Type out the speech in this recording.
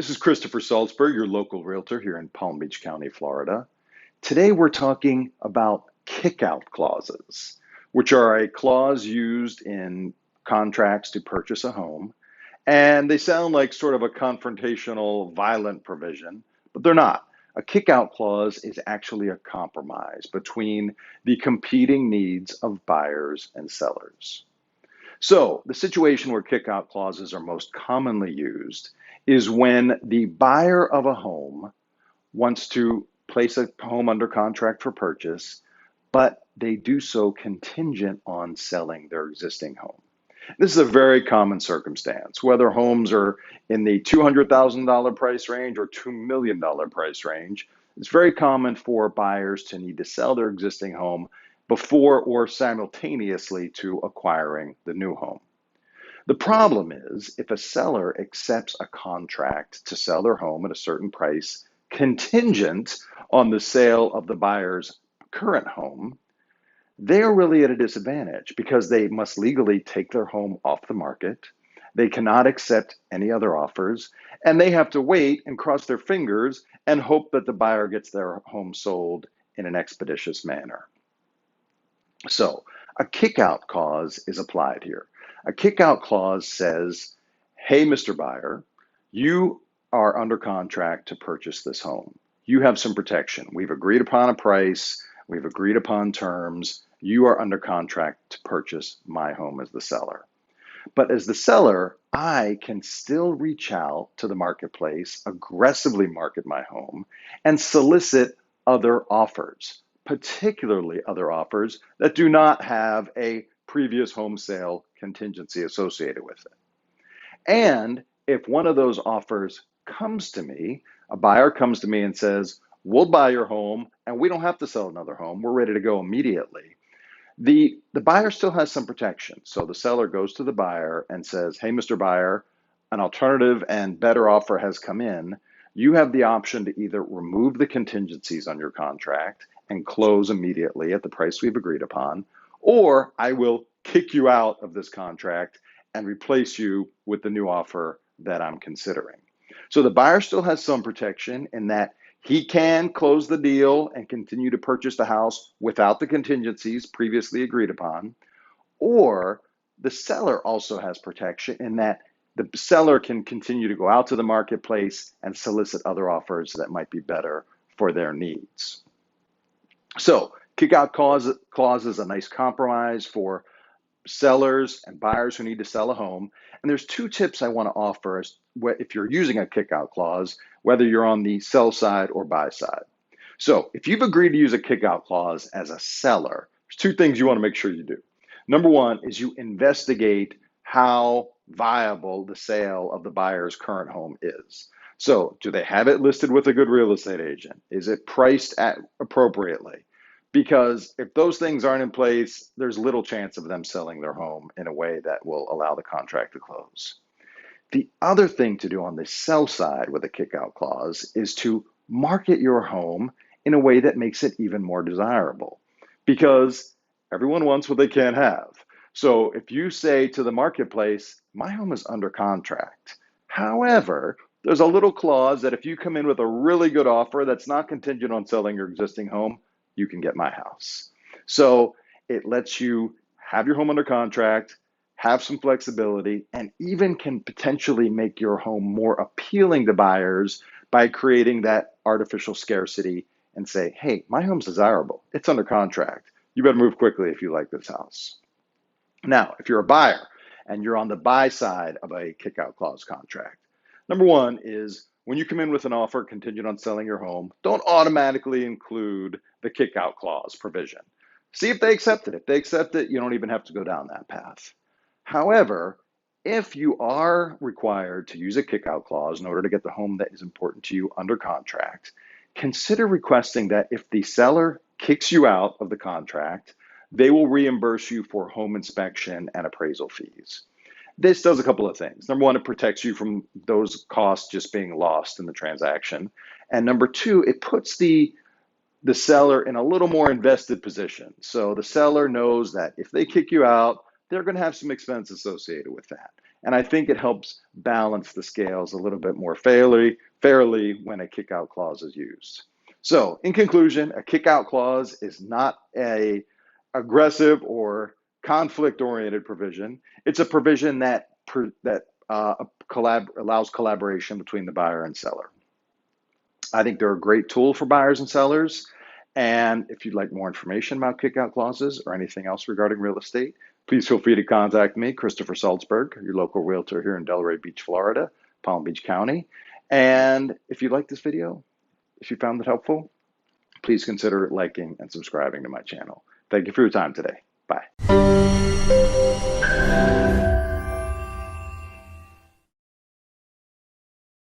This is Christopher Saltzburg, your local realtor here in Palm Beach County, Florida. Today we're talking about kickout clauses, which are a clause used in contracts to purchase a home. And they sound like sort of a confrontational, violent provision, but they're not. A kickout clause is actually a compromise between the competing needs of buyers and sellers. So the situation where kickout clauses are most commonly used is when the buyer of a home wants to place a home under contract for purchase, but they do so contingent on selling their existing home. This is a very common circumstance, whether homes are in the $200,000 price range or $2 million price range. It's very common for buyers to need to sell their existing home before or simultaneously to acquiring the new home. The problem is if a seller accepts a contract to sell their home at a certain price contingent on the sale of the buyer's current home, they are really at a disadvantage because they must legally take their home off the market. They cannot accept any other offers, and they have to wait and cross their fingers and hope that the buyer gets their home sold in an expeditious manner. So a kickout clause is applied here. A kickout clause says, hey, Mr. Buyer, you are under contract to purchase this home. You have some protection. We've agreed upon a price. We've agreed upon terms. You are under contract to purchase my home as the seller. But as the seller, I can still reach out to the marketplace, aggressively market my home, and solicit other offers, particularly other offers that do not have a previous home sale contingency associated with it. And if one of those offers comes to me, a buyer comes to me and says, we'll buy your home and we don't have to sell another home. We're ready to go immediately. The buyer still has some protection. So the seller goes to the buyer and says, hey, Mr. Buyer, an alternative and better offer has come in. You have the option to either remove the contingencies on your contract and close immediately at the price we've agreed upon, or I will kick you out of this contract and replace you with the new offer that I'm considering. So the buyer still has some protection in that he can close the deal and continue to purchase the house without the contingencies previously agreed upon, or the seller also has protection in that the seller can continue to go out to the marketplace and solicit other offers that might be better for their needs. So kickout clause is a nice compromise for sellers and buyers who need to sell a home. And there's two tips I want to offer if you're using a kickout clause, whether you're on the sell side or buy side. So if you've agreed to use a kickout clause as a seller, there's two things you want to make sure you do. Number one is you investigate how viable the sale of the buyer's current home is. So do they have it listed with a good real estate agent? Is it priced appropriately? Because if those things aren't in place, there's little chance of them selling their home in a way that will allow the contract to close. The other thing to do on the sell side with a kickout clause is to market your home in a way that makes it even more desirable, because everyone wants what they can't have. So if you say to the marketplace, my home is under contract. However, there's a little clause that if you come in with a really good offer that's not contingent on selling your existing home, you can get my house. So it lets you have your home under contract, have some flexibility, and even can potentially make your home more appealing to buyers by creating that artificial scarcity and say, hey, my home's desirable. It's under contract. You better move quickly if you like this house. Now, if you're a buyer and you're on the buy side of a kickout clause contract, number one is when you come in with an offer contingent on selling your home, don't automatically include the kickout clause provision. See if they accept it. If they accept it, you don't even have to go down that path. However, if you are required to use a kickout clause in order to get the home that is important to you under contract, consider requesting that if the seller kicks you out of the contract, they will reimburse you for home inspection and appraisal fees. This does a couple of things. Number one, it protects you from those costs just being lost in the transaction. And number two, it puts the seller in a little more invested position. So the seller knows that if they kick you out, they're going to have some expense associated with that. And I think it helps balance the scales a little bit more fairly when a kick-out clause is used. So in conclusion, a kick-out clause is not a aggressive or conflict-oriented provision. It's a provision that allows collaboration between the buyer and seller. I think they're a great tool for buyers and sellers. And if you'd like more information about kick-out clauses or anything else regarding real estate, please feel free to contact me, Christopher Saltzburg, your local realtor here in Delray Beach, Florida, Palm Beach County. And if you like this video, if you found it helpful, please consider liking and subscribing to my channel. Thank you for your time today. Bye.